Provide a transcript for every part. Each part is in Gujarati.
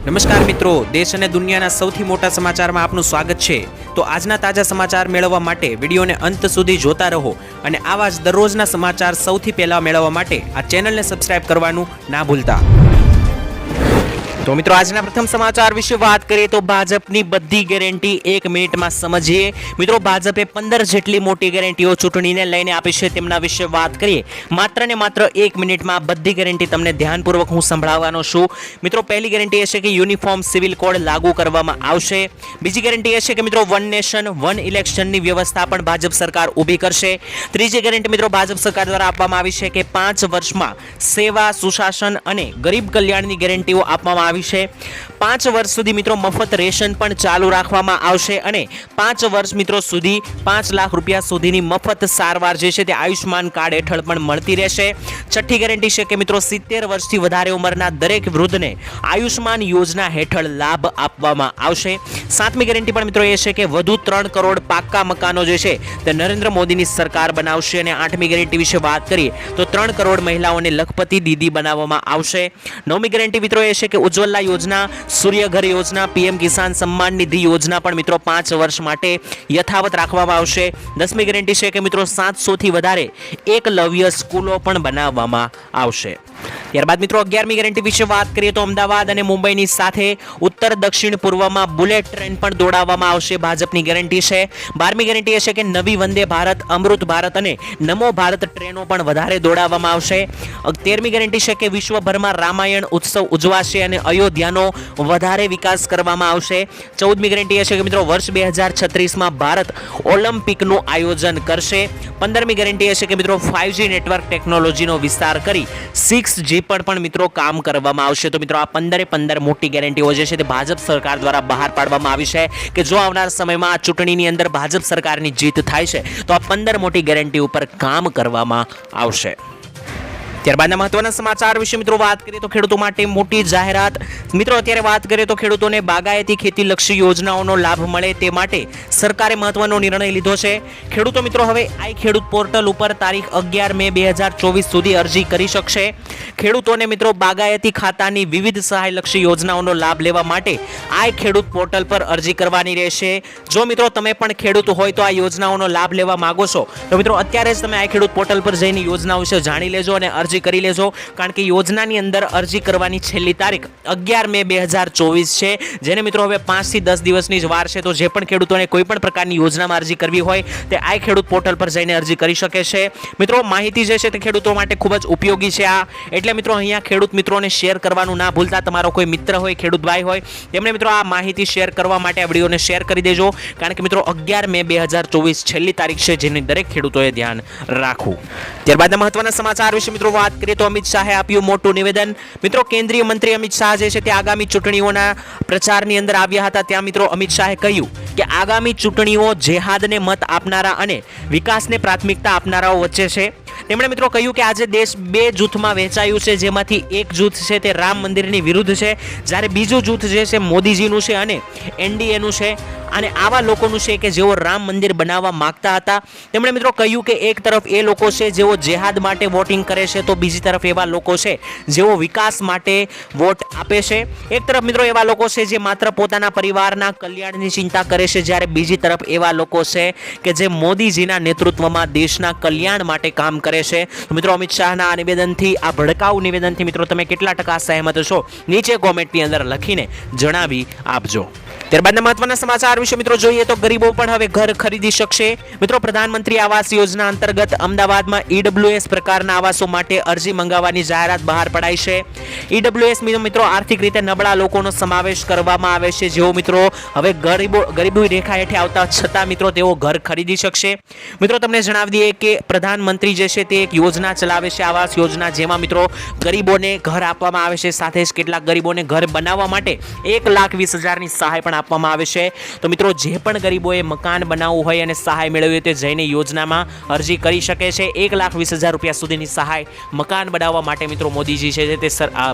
નમસ્કાર મિત્રો, દેશ અને દુનિયાના સૌથી મોટા સમાચારમાં આપનું સ્વાગત છે। તો આજના તાજા સમાચાર મેળવવા માટે વિડીયોને અંત સુધી જોતા રહો અને આવા જ દરરોજના સમાચાર સૌથી પહેલા મેળવવા માટે આ ચેનલને સબસ્ક્રાઇબ કરવાનું ના ભૂલતા। તો મિત્રો આજના પ્રથમ સમાચાર વિશે વાત કરીએ તો ભાજપની બધી ગેરંટી 1 મિનિટમાં સમજીએ। મિત્રો ભાજપે 15 જેટલી મોટી ગેરંટીઓ ચૂંટણીને લઈને આપી છે, તેમના વિશે વાત કરીએ। માત્ર ને માત્ર 1 મિનિટમાં બધી ગેરંટી તમને ધ્યાનપૂર્વક હું સંભળાવવાનો છું। મિત્રો પહેલી ગેરંટી એ છે કે યુનિફોર્મ સિવિલ કોડ લાગુ કરવામાં આવશે। બીજી ગેરંટી એ છે કે મિત્રો વન નેશન વન ઇલેક્શનની વ્યવસ્થા પણ ભાજપ સરકાર ઊભી કરશે। ત્રીજી ગેરંટી મિત્રો ભાજપ સરકાર દ્વારા આપવામાં આવી છે કે 5 વર્ષમાં સેવા, સુશાસન અને ગરીબ કલ્યાણની ગેરંટીઓ આપવામાં 5 વર્ષ સુધી મિત્રો મફત રેશન પણ ચાલુ રાખવામાં આવશે અને 5 વર્ષ મિત્રો સુધી 5 લાખ રૂપિયા સુધીની મફત સારવાર જે છે તે આયુષ્માન કાર્ડ હેઠળ પણ મળતી રહેશે। છઠ્ઠી ગેરંટી છે કે મિત્રો 70 વર્ષથી વધારે ઉંમરના દરેક વૃદ્ધને આયુષ્માન યોજના હેઠળ લાભ આપવામાં આવશે। સાતમી ગેરંટી પણ મિત્રો એ છે કે વધુ 3 કરોડ પાક્કા મકાનો જે છે તે નરેન્દ્ર મોદીની સરકાર બનાવશે। અને આઠમી ગેરંટી વિશે વાત કરીએ તો 3 કરોડ મહિલાઓને લખપતિ દીદી બનાવવામાં આવશે। નવમી ગેરંટી મિત્રો એ છે કે ઉજ્જવલા યોજના, સૂર્ય ઘર યોજના, પીએમ કિસાન સન્માન નિધિ યોજના પણ મિત્રો 5 વર્ષ માટે યથાવત રાખવામાં આવશે। 10મી ગેરંટી છે કે મિત્રો 700 થી વધારે એકલવ્ય સ્કૂલો પણ બનાવવામાં આવશે। ત્યારબાદ મિત્રો 11મી ગેરંટી વિશે વાત કરીએ તો અમદાવાદ અને મુંબઈની સાથે ઉત્તર દક્ષિણ પૂર્વમાં બુલેટ ટ્રેન પણ દોડાવવામાં આવશે, ભાજપની ગેરંટી છે। 12મી ગેરંટી એ છે કે નવી વંદે ભારત, અમૃત ભારત અને નમો ભારત ટ્રેનો પણ વધારે દોડાવવામાં આવશે। 13મી ગેરંટી છે કે વિશ્વભરમાં રામાયણ ઉત્સવ ઉજવાશે અને અયોધ્યાનો વધારે વિકાસ કરવામાં આવશે। 14મી ગેરંટી એ છે કે મિત્રો વર્ષ 2036માં ભારત ઓલિમ્પિકનું આયોજન કરશે। 15મી ગેરંટી એ છે કે મિત્રો 5G નેટવર્ક ટેકનોલોજીનો વિસ્તાર કરી 6G પર પણ મિત્રો કામ કરવામાં આવશે। તો મિત્રો આ 15 મોટી ગેરંટીઓ જે છે તે ભાજપ સરકાર દ્વારા બહાર પાડવામાં આવી છે કે જો આવનાર સમયમાં આ ચૂંટણીની અંદર ભાજપ સરકારની જીત થાય છે તો આ 15 મોટી ગેરંટી ઉપર કામ કરવામાં આવશે। ત્યારબાદના મહત્વના સમાચાર વિશે મિત્રો વાત કરીએ તો ખેડૂતો માટે મોટી જાહેરાત। મિત્રો અત્યારે વાત કરીએ તો ખેડૂતોને બાગાયતી ખેતીલક્ષી યોજનાઓનો લાભ મળે તે માટે સરકારે મહત્વનો નિર્ણય લીધો છે। ખેડૂતો મિત્રો હવે આઈ ખેડૂત પોર્ટલ ઉપર તારીખ 11 મે 2024 સુધી અરજી કરી શકશે। ખેડૂતોને મિત્રો બાગાયતી ખાતાની વિવિધ સહાયલક્ષી યોજનાઓનો લાભ લેવા માટે આઈ ખેડૂત પોર્ટલ પર અરજી કરવાની રહેશે। જો મિત્રો તમે પણ ખેડૂત હોય તો આ યોજનાઓનો લાભ લેવા માંગો છો તો મિત્રો અત્યારે જ તમે આઈ ખેડૂત પોર્ટલ પર જઈને યોજનાઓ વિશે જાણી લેજો અને અરજી કરી લેજો, કારણ કે યોજનાની અંદર અરજી કરવાની છેલ્લી તારીખ 11 મે 2024 છે, જેને મિત્રો હવે 5 થી 10 દિવસની જ વાર છે। તો જે પણ ખેડૂતોને કોઈ પણ પ્રકારની યોજનામાં અરજી કરવી હોય તે આઈ ખેડૂત પોર્ટલ પર જઈને અરજી કરી શકે છે। મિત્રો માહિતી જે છે તે ખેડૂતો માટે ખૂબ જ ઉપયોગી છે આ, એટલે મિત્રો અહીંયા ખેડૂત મિત્રોને શેર કરવાનું ના ભૂલતા। તમારો કોઈ મિત્ર હોય, ખેડૂત ભાઈ હોય, તેમણે મિત્રો આ માહિતી શેર કરવા માટે આ વિડીયોને શેર કરી દેજો, કારણ કે મિત્રો 11 મે 2024 છેલ્લી તારીખ છે, જેની દરેક ખેડૂતોએ ધ્યાન રાખવું। ત્યારબાદના મહત્વના સમાચાર વિશે મિત્રો વાત કરીએ તો અમિત શાહે આપ્યું મોટું નિવેદન। મિત્રો કેન્દ્રીય મંત્રી અમિત શાહ જે છે તે આગામી ચૂંટણીઓના પ્રચારની અંદર આવ્યા હતા, ત્યાં મિત્રો અમિત શાહે કહ્યું કે આગામી ચૂંટણીઓ જેહાદને મત આપનારા અને વિકાસને પ્રાથમિકતા આપનારાઓ વચ્ચે છે। તેમણે મિત્રો કહ્યું કે આજે દેશ 2 જૂથમાં વહેંચાયું છે, જેમાંથી એક જૂથ છે તે રામ મંદિરની વિરુદ્ધ છે, જ્યારે બીજું જૂથ જે છે મોદીજીનું છે અને એનડીએનું છે, અને આવા લોકોનું છે કે જેઓ રામ મંદિર બનાવવા માંગતા હતા। તેમણે મિત્રો કહ્યું કે એક તરફ એ લોકો છે જેઓ જેહાદ માટે વોટિંગ કરે છે, તો બીજી તરફ એવા લોકો છે જેઓ વિકાસ માટે વોટ આપે છે। એક તરફ મિત્રો એવા લોકો છે જે માત્ર પોતાના પરિવારના કલ્યાણની ચિંતા કરે છે, જ્યારે બીજી તરફ એવા લોકો છે કે જે મોદીજીના નેતૃત્વમાં દેશના કલ્યાણ માટે કામ કરે છે। તો મિત્રો અમિત શાહના આ નિવેદનથી, આ ભડકાઉ નિવેદનથી મિત્રો તમે કેટલા ટકા સહેમત છો નીચે કોમેન્ટની અંદર લખીને જણાવી આપજો। ત્યારબાદના મહત્વના સમાચાર વિશે મિત્રો જોઈએ તો ગરીબો પણ હવે ઘર ખરીદી શકશે। મિત્રો પ્રધાનમંત્રી આવાસ યોજના અંતર્ગત અમદાવાદમાં ઈડબ્લ્યુએસ પ્રકારના આવાસો માટે અરજી મંગાવવાની જાહેરાત બહાર પડાઈ છે। ઈડબ્લ્યુએસ મિત્રો આર્થિક રીતે નબળા લોકોનો સમાવેશ કરવામાં આવે છે, જેઓ મિત્રો હવે ગરીબી રેખા હેઠળ આવતા છતાં મિત્રો તેઓ ઘર ખરીદી શકશે। મિત્રો તમને જણાવી દઈએ કે પ્રધાનમંત્રી જે છે તે એક યોજના ચલાવે છે, આવાસ યોજના, જેમાં મિત્રો ગરીબોને ઘર આપવામાં આવે છે, સાથે જ કેટલાક ગરીબોને ઘર બનાવવા માટે 1,20,000ની સહાય પણ આપવામાં આવે છે। તો મિત્રો જે પણ ગરીબોએ મકાન બનાવવું હોય અને સહાય મેળવવી હોય તે જઈને યોજનામાં અરજી કરી શકે છે. 1,20,000 રૂપિયા સુધીની સહાય મકાન બનાવવા માટે મિત્રો મોદીજી છે તે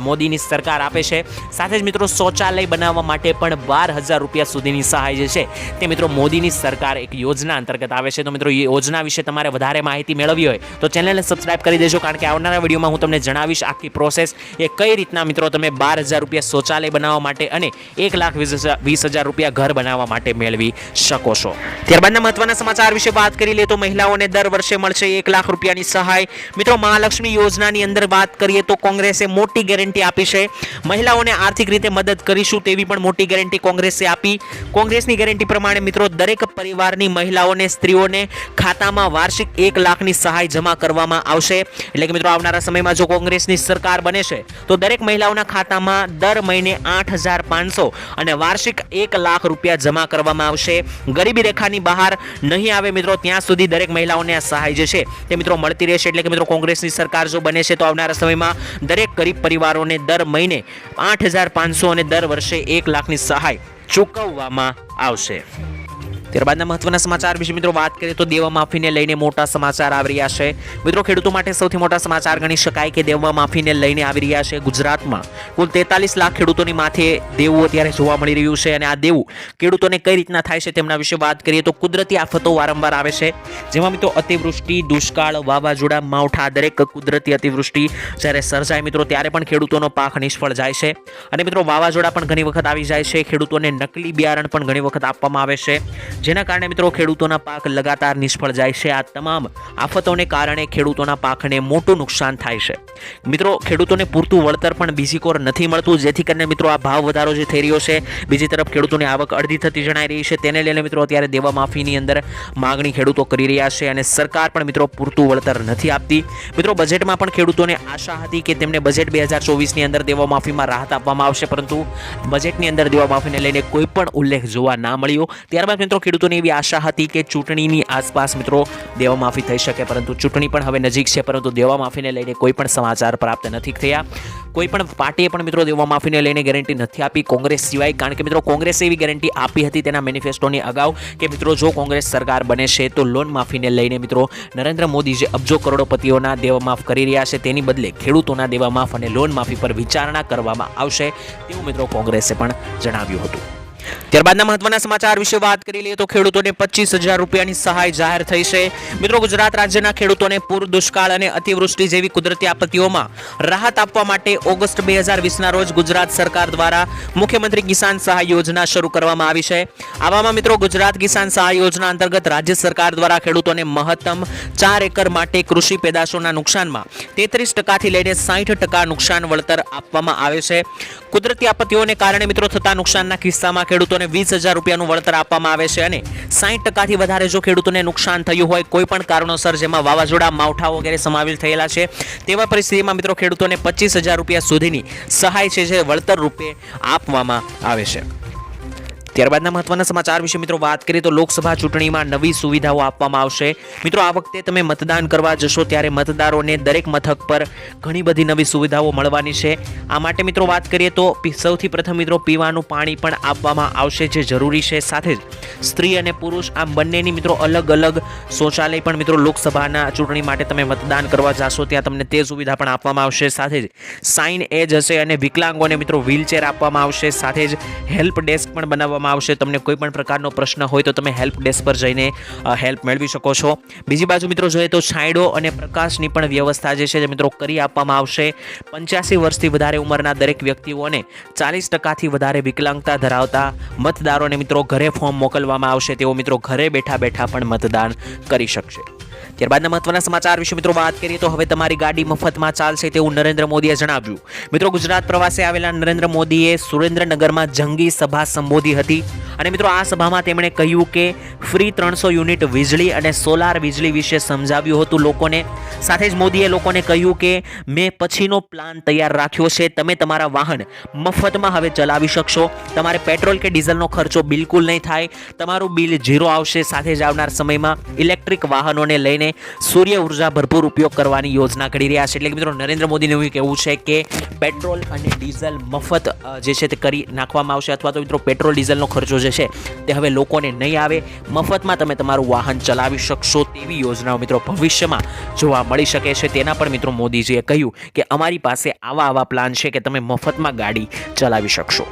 મોદીની સરકાર આપે છે. સાથે જ મિત્રો શૌચાલય બનાવવા માટે પણ 12,000 રૂપિયા સુધીની સહાય જે છે તે મિત્રો મોદીની સરકાર એક યોજના અંતર્ગત આવે છે. તો મિત્રો એ યોજના વિશે તમારે વધારે માહિતી મેળવવી હોય તો ચેનલને સબસ્ક્રાઇબ કરી દેજો, કારણ કે આવનારા વિડીયોમાં હું તમને જણાવીશ આખી પ્રોસેસ એ કઈ રીતના મિત્રો તમે 12,000 રૂપિયા શૌચાલય બનાવવા માટે અને 1,20,000 રૂપિયા ઘર બનાવવા માટે મેળવી શકો છો. ત્યારબાદના મહત્વના સમાચાર વિશે વાત કરી લે તો મહિલાઓને દર વર્ષે મળશે 1 લાખ રૂપિયાની સહાય. મિત્રો મહાલક્ષ્મી યોજનાની અંદર વાત કરીએ તો કોંગ્રેસે મોટી ગેરંટી આપી છે. મહિલાઓને આર્થિક રીતે મદદ કરીશું તેવી પણ મોટી ગેરંટી કોંગ્રેસે આપી. કોંગ્રેસની ગેરંટી પ્રમાણે મિત્રો દરેક પરિવારની મહિલાઓને સ્ત્રીઓને ખાતામાં વાર્ષિક 1 લાખની સહાય જમા કરવામાં આવશે. એટલે કે મિત્રો આવનારા સમયમાં જો કોંગ્રેસની સરકાર બને છે તો દરેક મહિલાઓના ખાતામાં દર મહિને 8,500 અને વાર્ષિક 1 લાખ રૂપિયા જમા કરવામાં આવશે. ગરીબી રેખાની બહાર નહીં આવે મિત્રો ત્યાં સુધી દરેક મહિલાઓને આ સહાય જે છે તે મિત્રો મળતી રહેશે. એટલે કે મિત્રો કોંગ્રેસની સરકાર જો બને છે તો આવનારા સમયમાં દરેક ગરીબ પરિવારોને દર મહિને 8,500 અને દર વર્ષે 1 લાખની સહાય ચૂકવવામાં આવશે. ત્યારબાદના મહત્વના સમાચાર વિશે મિત્રો વાત કરીએ તો દેવા માફીને લઈને મોટા સમાચાર આવી રહ્યા છે. મિત્રો ખેડૂતો માટે સૌથી મોટા સમાચાર ગણી શકાય કે દેવા માફીને લઈને આવી રહ્યા છે. ગુજરાતમાં કુલ 43 લાખ ખેડૂતોની માથે દેવું અત્યારે જોવા મળી રહ્યું છે અને આ દેવું ખેડૂતોને કઈ રીતના થાય છે તેમના વિશે વાત કરીએ તો કુદરતી આફતો વારંવાર આવે છે, જેમાં મિત્રો અતિવૃષ્ટિ, દુષ્કાળ, વાવાઝોડા, માવઠા, દરેક કુદરતી અતિવૃષ્ટિ જ્યારે સર્જાય મિત્રો ત્યારે પણ ખેડૂતોનો પાક નિષ્ફળ જાય છે. અને મિત્રો વાવાઝોડા પણ ઘણી વખત આવી જાય છે. ખેડૂતોને નકલી બિયારણ પણ ઘણી વખત આપવામાં આવે છે, જેના કારણે મિત્રો ખેડૂતોના પાક લગાતાર નિષ્ફળ જાય છે. આ તમામ આફતોને કારણે ખેડૂતોના પાકને મોટું નુકસાન થાય છે. મિત્રો ખેડૂતોને પૂરતું વળતર પણ બીજી કોર નથી મળતું, જેથી કરીને મિત્રો આ ભાવ વધારો જે થઈ રહ્યો છે, બીજી તરફ ખેડૂતોની આવક અડધી થતી જણાઈ રહી છે. તેને લઈને મિત્રો અત્યારે દેવા માફીની અંદર માગણી ખેડૂતો કરી રહ્યા છે અને સરકાર પણ મિત્રો પૂરતું વળતર નથી આપતી. મિત્રો બજેટમાં પણ ખેડૂતોને આશા હતી કે તેમને બજેટ 2024ની અંદર દેવા માફીમાં રાહત આપવામાં આવશે, પરંતુ બજેટની અંદર દેવા માફીને લઈને કોઈ પણ ઉલ્લેખ જોવા ના મળ્યો. ત્યારબાદ મિત્રો ખેડૂતોની એવી આશા હતી કે ચૂંટણીની આસપાસ મિત્રો દેવા માફી થઈ શકે, પરંતુ ચૂંટણી પણ હવે નજીક છે, પરંતુ દેવા માફીને લઈને કોઈ પણ સમાચાર પ્રાપ્ત નથી થયા. કોઈ પણ પાર્ટીએ પણ મિત્રો દેવા માફીને લઈને ગેરંટી નથી આપી, કોંગ્રેસ સિવાય, કારણ કે મિત્રો કોંગ્રેસે એવી ગેરંટી આપી હતી તેના મેનિફેસ્ટોની અગાઉ કે મિત્રો જો કોંગ્રેસ સરકાર બને છે તો લોન માફીને લઈને મિત્રો નરેન્દ્ર મોદી જે અબજો કરોડોપતિઓના દેવા માફ કરી રહ્યા છે તેની બદલે ખેડૂતોના દેવા માફ અને લોન માફી પર વિચારણા કરવામાં આવશે તેવું મિત્રો કોંગ્રેસે પણ જણાવ્યું હતું. ત્યારબાદના મહત્વના સમાચાર વિશે વાત કરી લઈએ તો ખેડૂતોને 25,000 રૂપિયાની સહાય જાહેર થઈ છે. મિત્રો ગુજરાત રાજ્યના ખેડૂતોને પૂર, દુષ્કાળ અને અતિવૃષ્ટિ જેવી કુદરતી આપત્તિઓમાં રાહત આપવા માટે ઓગસ્ટ 2020ના રોજ ગુજરાત સરકાર દ્વારા મુખ્યમંત્રી કિસાન સહાય યોજના શરૂ કરવામાં આવી છે. આવામાં મિત્રો ગુજરાત કિસાન સહાય યોજના અંતર્ગત રાજ્ય સરકાર દ્વારા ખેડૂતોને મહત્તમ 4 એકર માટે કૃષિ પેદાશોના નુકસાનમાં 33% થી લઈને 60% નુકસાન વળતર આપવામાં આવે છે. કુદરતી આપત્તિઓને કારણે મિત્રો થતા નુકસાનના કિસ્સામાં ખેડૂતોને 20,000 રૂપિયાનું વળતર આપવામાં આવે છે અને 60% થી વધારે જો ખેડૂતોને નુકસાન થયું હોય કોઈ પણ કારણોસર, જેમાં વાવાઝોડા, માવઠા વગેરે સમાવેશ થયેલા છે, તેવા પરિસ્થિતિમાં મિત્રો ખેડૂતોને 25,000 રૂપિયા સુધીની સહાય છે જે વળતર રૂપે આપવામાં આવે છે. ત્યારબાદના મહત્વના સમાચાર વિશે મિત્રો વાત કરીએ તો લોકસભા ચૂંટણીમાં નવી સુવિધાઓ આપવામાં આવશે. મિત્રો આ વખતે તમે મતદાન કરવા જશો ત્યારે મતદારોને દરેક મથક પર ઘણી બધી નવી સુવિધાઓ મળવાની છે. આ માટે મિત્રો વાત કરીએ તો સૌથી પ્રથમ મિત્રો પીવાનું પાણી પણ આપવામાં આવશે જે જરૂરી છે. સાથે જ સ્ત્રી અને પુરુષ આમ બંનેની મિત્રો અલગ અલગ શૌચાલય પણ મિત્રો લોકસભાના ચૂંટણી માટે તમે મતદાન કરવા જશો ત્યાં તમને તે સુવિધા પણ આપવામાં આવશે. સાથે જ સાઇન એજ હશે અને વિકલાંગોને મિત્રો વ્હીલચેર આપવામાં આવશે. સાથે જ હેલ્પ ડેસ્ક પણ બનાવવામાં આવશે. તમને કોઈ પણ પ્રકારનો પ્રશ્ન હોય તો તમે હેલ્પ ડેસ્ક પર જઈને હેલ્પ મેળવી શકો છો. બીજી બાજુ મિત્રો જોઈએ તો છાંયડો અને પ્રકાશની પણ વ્યવસ્થા જે છે મિત્રો કરી આપવામાં આવશે. 85 વર્ષથી વધારે ઉંમરના દરેક વ્યક્તિઓને 40% થી વધારે વિકલાંગતા ધરાવતા મતદારોને મિત્રો ઘરે ફોર્મ મોકલવામાં આવશે. તેઓ મિત્રો ઘરે બેઠા બેઠા પણ મતદાન કરી શકશે. ત્યારબાદના મહત્વના સમાચાર વિશે મિત્રો વાત કરીએ તો હવે તમારી ગાડી મફતમાં ચાલશે તેવું નરેન્દ્ર મોદીએ જણાવ્યું. મિત્રો ગુજરાત પ્રવાસે આવેલા નરેન્દ્ર મોદીએ સુરેન્દ્રનગરમાં જંગી સભા સંબોધી હતી અને મિત્રો આ સભામાં તેમણે કહ્યું કે ફ્રી 300 યુનિટ વીજળી અને સોલાર વીજળી વિશે સમજાવ્યું હતું લોકોને. સાથે જ મોદીએ લોકોને કહ્યું કે મેં પછીનો પ્લાન તૈયાર રાખ્યો છે. તમે તમારા વાહન મફતમાં હવે ચલાવી શકશો. તમારે પેટ્રોલ કે ડીઝલનો ખર્ચો બિલકુલ નહીં થાય. તમારું બિલ ઝીરો આવશે. સાથે જ આવનાર સમયમાં ઇલેક્ટ્રિક વાહનોને લઈને અને સૂર્ય ઉર્જા ભરપૂર ઉપયોગ કરવાની યોજના ઘડી રહ્યા છે. એટલે કે મિત્રો નરેન્દ્ર મોદીનું એવું કહેવું છે કે પેટ્રોલ અને ડીઝલ મફત જે છે તે કરી નાખવામાં આવશે, અથવા તો મિત્રો પેટ્રોલ ડીઝલનો ખર્ચો જે છે તે હવે લોકોને નહીં આવે, મફતમાં તમે તમારું વાહન ચલાવી શકશો તેવી યોજનાઓ મિત્રો ભવિષ્યમાં જોવા મળી શકે છે. તેના પર મિત્રો મોદીજીએ કહ્યું કે અમારી પાસે આવા પ્લાન છે કે તમે મફતમાં ગાડી ચલાવી શકશો.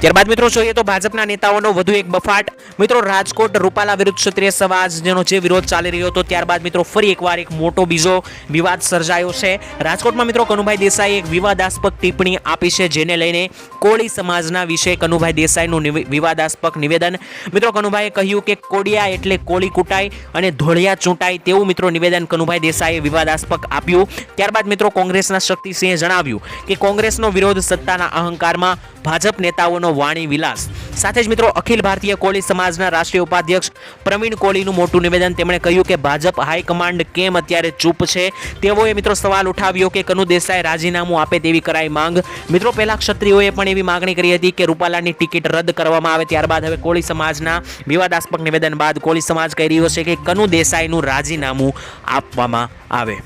ત્યારબાદ મિત્રો જોઈએ તો ભાજપના નેતાઓનો વધુ એક બફાટ. મિત્રો રાજકોટ રૂપાલા વિરુદ્ધ ક્ષત્રિય સમાજનો જે વિરોધ ચાલી રહ્યો હતો ત્યારબાદ મિત્રો ફરી એકવાર એક મોટો બીજો વિવાદ સર્જાયો છે. રાજકોટમાં મિત્રો કનુભાઈ દેસાઈએ એક વિવાદાસ્પદ ટિપ્પણી આપી છે, જેને લઈને કોળી સમાજના વિશે કનુભાઈ દેસાઈનું વિવાદાસ્પદ નિવેદન. મિત્રો કનુભાઈએ કહ્યું કે કોડિયા એટલે કોળી કૂટાય અને ધોળિયા ચૂંટાય તેવું મિત્રો નિવેદન કનુભાઈ દેસાઈએ વિવાદાસ્પદ આપ્યું. ત્યારબાદ મિત્રો કોંગ્રેસના શક્તિસિંહે જણાવ્યું કે કોંગ્રેસનો વિરોધ સત્તાના અહંકારમાં, ભાજપ નેતાઓનો વાણી વિલાસ. સાથે જ મિત્રો અખિલ ભારતીય કોળી સમાજના રાષ્ટ્રીય ઉપાધ્યક્ષ પ્રવીણ કોળીનું મોટું નિવેદન. તેમણે કહ્યું કે ભાજપ હાઈકમાન્ડ કેમ અત્યારે ચૂપ છે. તેઓએ મિત્રો સવાલ ઉઠાવ્યો કે કનુ દેસાઈ રાજીનામું આપે તેવી કરાઈ માંગ. મિત્રો પહેલા ક્ષત્રિયોએ પણ એવી માંગણી કરી હતી કે રૂપાલાની ટિકિટ રદ કરવામાં આવે. ત્યારબાદ હવે કોળી સમાજના વિવાદાસ્પદ નિવેદન બાદ કોળી સમાજ કહી રહ્યો છે કે કનુ દેસાઈનું રાજીનામું આપવામાં આવે.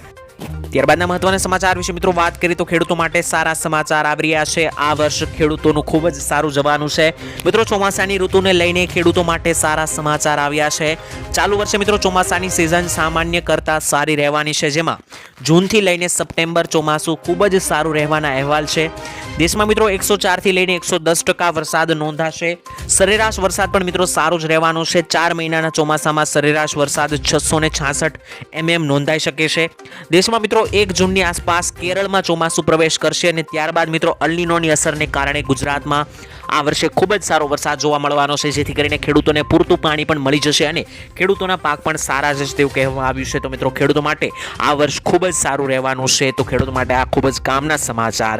ત્યારબાદના મહત્વના સમાચાર વિશે મિત્રો વાત કરીએ તો ખેડૂતો માટે સારા સમાચાર આવી રહ્યા છે. આ વર્ષ ખેડૂતોનું ખૂબ જ સારું જવાનું છે. મિત્રો ચોમાસાની ઋતુને લઈને ખેડૂતો માટે સારા સમાચાર આવ્યા છે. ચાલુ વર્ષે મિત્રો ચોમાસાની સિઝન સામાન્ય કરતાં સારી રહેવાની છે, જેમાં જૂનથી લઈને સપ્ટેમ્બર ચોમાસું ખૂબ જ સારું રહેવાના અહેવાલ છે. દેશમાં મિત્રો 104 થી લઈને 110% વરસાદ નોંધાશે. સરેરાશ વરસાદ પણ મિત્રો સારો જ રહેવાનો છે. 4 મહિનાના ચોમાસામાં સરેરાશ વરસાદ 666 mm નોંધાઈ શકે છે. દેશમાં મિત્રો 1 જૂનની આસપાસ કેરળમાં ચોમાસું પ્રવેશ કરશે અને ત્યારબાદ મિત્રો અલ્નીનોની અસરને કારણે ગુજરાતમાં આ વર્ષે ખૂબ જ સારો વરસાદ જોવા મળવાનો છે, જેથી કરીને ખેડૂતોને પૂરતું પાણી પણ મળી જશે અને ખેડૂતોના પાક પણ સારા જશે તેવું કહેવામાં આવ્યું છે. તો મિત્રો ખેડૂતો માટે આ વર્ષ ખૂબ જ સારું રહેવાનું છે. તો ખેડૂતો માટે આ ખૂબ જ કામના સમાચાર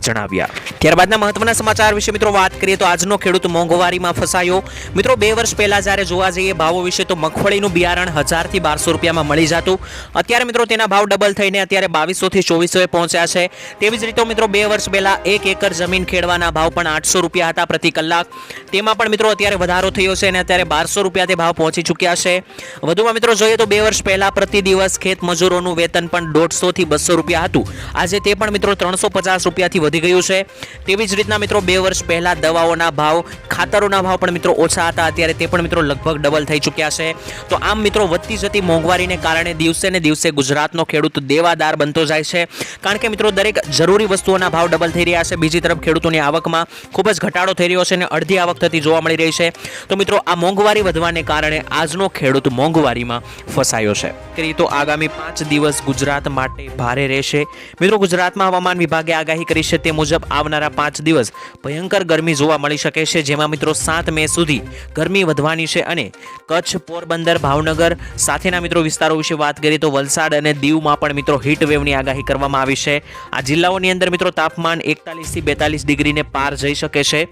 જણાવ્યા. ત્યારબાદના મહત્વના સમાચાર વિશે મિત્રો વાત કરીએ તો આજનો ખેડૂત મોંઘવારીમાં ફસાયો. મિત્રો 2 વર્ષ પહેલા જ્યારે જોવા જઈએ ભાવો વિશે તો મગફળીનું બિયારણ 1000 થી 1200 રૂપિયામાં મળી જતું. અત્યારે મિત્રો તેના ભાવ ડબલ થઈને અત્યારે 2200 થી 2400 પહોંચ્યા છે. તેવી જ રીતે મિત્રો 2 વર્ષ પહેલા 1 એકર જમીન ખેડવાના ભાવ પણ 800 રૂપિયા હતા પ્રતિ કલાક. તેમાં પણ મિત્રો અત્યારે વધારો થયો છે અને અત્યારે 1200 રૂપિયા તે ભાવ પહોંચી ચૂક્યા છે. વધુમાં મિત્રો જોઈએ તો 2 વર્ષ પહેલા પ્રતિ દિવસ ખેત મજૂરોનું વેતન પણ 150 થી 200 રૂપિયા હતું. આજે તે પણ મિત્રો 350 રૂપિયાથી વધી ગયું છે. તેવી જ રીતના મિત્રો 2 વર્ષ પહેલા દવાઓના ભાવ, ખાતરોના ભાવ પણ મિત્રો ઓછા હતા. અત્યારે તે પણ મિત્રો લગભગ ડબલ થઈ ચૂક્યા છે. તો આમ મિત્રો વધતી જતી મોંઘવારીને કારણે દિવસે ને દિવસે ગુજરાતનો ખેડૂત દેવાદાર બનતો જાય છે, કારણ કે મિત્રો દરેક જરૂરી વસ્તુઓના ભાવ ડબલ થઈ રહ્યા છે. બીજી તરફ ખેડૂતોની આવકમાં ખૂબ જ ઘટાડો થઈ રહ્યો છે અને અડધી આવક થતી જોવા મળી રહી છે. તો મિત્રો આ મોંઘવારી વધવાને કારણે આજનો ખેડૂત મોંઘવારીમાં ફસાયો છે. તો આગામી 5 દિવસ ગુજરાત માટે ભારે રહેશે. મિત્રો ગુજરાતમાં હવામાન વિભાગે આગાહી કરી છે તે મુજબ આવનારા 5 દિવસ ભયંકર ગરમી જોવા મળી શકે છે, જેમાં મિત્રો 7 મે સુધી ગરમી વધવાની છે અને કચ્છ, પોરબંદર, ભાવનગર સાથેના મિત્રો વિસ્તારો વિશે વાત કરીએ તો વલસાડ અને દીવમાં પણ મિત્રો હીટ વેવની આગાહી કરવામાં આવી છે. આ જિલ્લાઓની અંદર મિત્રો તાપમાન 41 થી 42 ડિગ્રીને પાર જઈ શકે છે.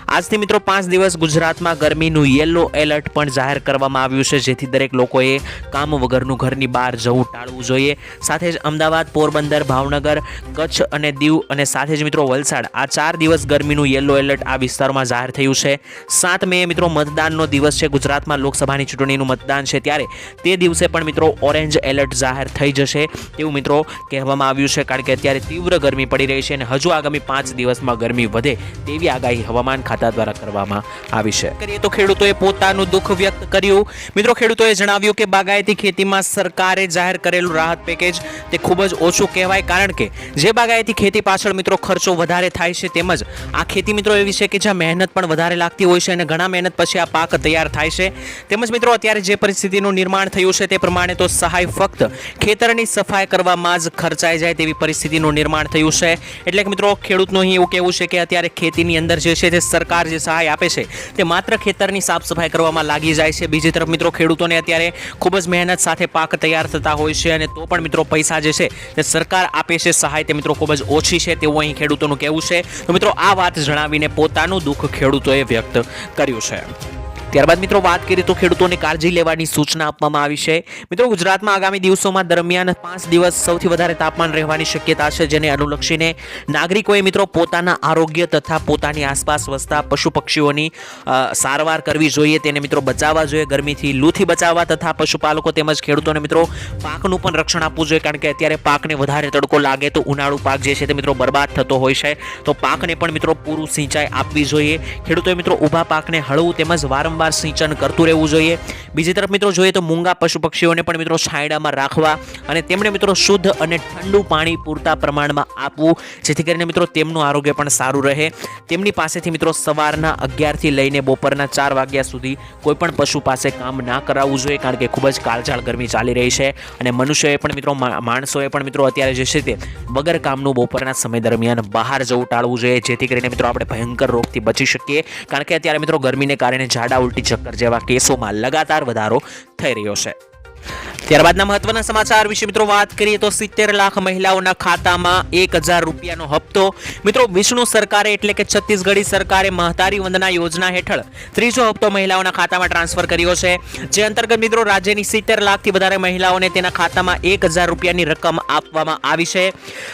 આજથી મિત્રો 5 દિવસ ગુજરાતમાં ગરમીનું યેલો એલર્ટ પણ જાહેર કરવામાં આવ્યું છે, જેથી દરેક લોકોએ કામ વગરનું ઘરની બહાર જવું ટાળવું જોઈએ. સાથે જ અમદાવાદ, પોરબંદર, ભાવનગર, કચ્છ અને દીવ અને સાથે જ મિત્રો વલસાડ આ 4 દિવસ ગરમીનું યેલો એલર્ટ આ વિસ્તારોમાં જાહેર થયું છે. 7 મે મિત્રો મતદાનનો દિવસ છે. ગુજરાતમાં લોકસભાની ચૂંટણીનું મતદાન છે, ત્યારે તે દિવસે પણ મિત્રો ઓરેન્જ એલર્ટ જાહેર થઈ જશે તેવું મિત્રો કહેવામાં આવ્યું છે, કારણ કે અત્યારે તીવ્ર ગરમી પડી રહી છે અને હજુ આગામી 5 દિવસમાં ગરમી વધે તેવી આગાહી હવામાન ખાતા દ્વારા કરવામાં આવી છે. કરીએ તો ખેડૂતોએ પોતાનું દુઃખ વ્યક્ત કર્યું. મિત્રો ખેડૂતોએ જણાવ્યું કે બાગાયતી ખેતીમાં સરકારે જાહેર કરેલું રાહત પેકેજ તે ખૂબ જ ઓછું કહેવાય, કારણ કે જે બાગાયતી ખેતી પાછળ મિત્રો ખર્ચો વધારે થાય છે, તેમજ આ ખેતી મિત્રો એવી છે કે જ્યાં મહેનત પણ વધારે લાગતી હોય છે અને ઘણા મહેનત પછી આ પાક તૈયાર થાય છે. તેમજ મિત્રો અત્યારે જે પરિસ્થિતિનું નિર્માણ થયું છે તે પ્રમાણે તો સહાય ફક્ત ખેતરની સફાઈ કરવામાં જ ખર્ચાઈ જાય તેવી પરિસ્થિતિનું નિર્માણ થયું છે. એટલે કે મિત્રો ખેડૂતનું અહીં એવું કહેવું છે કે અત્યારે ખેતીની અંદર જે છે તે સરકાર જે સહાય આપે છે તે માત્ર ખેતરની સાફ સફાઈ કરવામાં લાગી જાય છે. બીજી તરફ મિત્રો ખેડૂતોને અત્યારે ખૂબ જ મહેનત સાથે પાક તૈયાર થતા હોય છે અને તો પણ મિત્રો પૈસા જે છે તે સરકાર આપે છે સહાય તે મિત્રો ખૂબ જ ઓછી છે તેવું અહીં ખેડૂતોનું કહેવું છે. તો મિત્રો આ વાત જણાવીને પોતાનું દુઃખ ખેડૂતોએ વ્યક્ત કર્યું છે. ત્યારબાદ મિત્રો વાત કરીએ તો ખેડૂતોને કાળજી લેવાની સૂચના આપવામાં આવી છે. મિત્રો ગુજરાતમાં આગામી દિવસોમાં દરમિયાન 5 દિવસ સૌથી વધારે તાપમાન રહેવાની શક્યતા છે, જેને અનુલક્ષીને નાગરિકોએ મિત્રો પોતાના આરોગ્ય તથા પોતાની આસપાસ વસતા પશુ પક્ષીઓની સારવાર કરવી જોઈએ, તેને મિત્રો બચાવવા જોઈએ, ગરમીથી લૂથી બચાવવા તથા પશુપાલકો તેમજ ખેડૂતોને મિત્રો પાકનું પણ રક્ષણ આપવું જોઈએ, કારણ કે અત્યારે પાકને વધારે તડકો લાગે તો ઉનાળુ પાક જે છે તે મિત્રો બરબાદ થતો હોય છે, તો પાકને પણ મિત્રો પૂરું સિંચાઈ આપવી જોઈએ. ખેડૂતોએ મિત્રો ઊભા પાકને હળવું તેમજ વારંવાર સિંચન કરતું રહેવું જોઈએ. બીજી તરફ મિત્રો જોઈએ તો મૂંગા પશુ પક્ષીઓને પણ મિત્રો છાંયડામાં રાખવા અને તેમણે મિત્રો શુદ્ધ અને ઠંડુ પાણી પૂરતા પ્રમાણમાં આપવું, જેથી કરીને મિત્રો તેમનું આરોગ્ય પણ સારું રહે. તેમની પાસેથી મિત્રો સવારના 11 થી લઈને બપોરના 4 વાગ્યા સુધી કોઈ પણ પશુ પાસે કામ ના કરાવવું જોઈએ, કારણ કે ખૂબ જ કાળઝાળ ગરમી ચાલી રહી છે અને મનુષ્યોએ પણ મિત્રો માણસોએ પણ મિત્રો અત્યારે જે છે તે વગર કામનું બપોરના સમય દરમિયાન બહાર જવું ટાળવું જોઈએ, જેથી કરીને મિત્રો આપણે ભયંકર રોગથી બચી શકીએ, કારણ કે અત્યારે મિત્રો ગરમીને કારણે ઝાડા ઉલટી ચક્કર જેવા કેસોમાં લગાતાર વધારો થઈ રહ્યો છે. ત્યારબાદના મહત્વના સમાચાર વિશે મિત્રો વાત કરીએ તો 70 લાખ મહિલાઓના ખાતામાં 1000 રૂપિયાનો હપ્તો. મિત્રો વિષ્ણુ સરકારે એટલે કે છત્તીસગઢી સરકારે મહતારી વંદના યોજના હેઠળ ત્રીજો હપ્તો મહિલાઓના ખાતામાં ટ્રાન્સફર કર્યો છે, જે અંતર્ગત મિત્રો રાજ્યની 70 લાખથી વધારે મહિલાઓને તેના ખાતામાં 1000 રૂપિયાની રકમ આપવામાં આવી છે.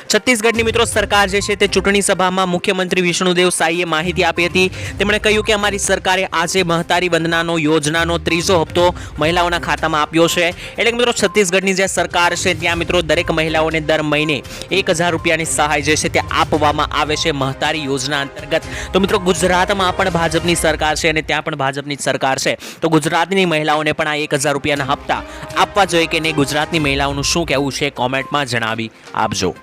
છત્તીસગઢની મિત્રો સરકાર જે છે તે ચૂંટણી સભામાં મુખ્યમંત્રી વિષ્ણુદેવ સાઈએ માહિતી આપી હતી. તેમણે કહ્યું કે અમારી સરકારે આજે મહતારી વંદનાનો યોજનાનો ત્રીજો હપ્તો મહિલાઓના ખાતામાં આપ્યો છે. એટલે મિત્રો છત્તીસગઢની જે સરકાર છે ત્યાં મિત્રો દરેક મહિલાઓને દર મહિને 1000 રૂપિયાની સહાય જે છે તે આપવામાં આવે છે મહતારી યોજના અંતર્ગત. તો મિત્રો ગુજરાતમાં પણ ભાજપની સરકાર છે અને ત્યાં પણ ભાજપની સરકાર છે, તો ગુજરાતની મહિલાઓને પણ આ 1000 રૂપિયાના હપ્તા આપવા જોઈએ કે નહીં, ગુજરાતની મહિલાઓનું શું કહેવું છે કોમેન્ટમાં જણાવી આપજો.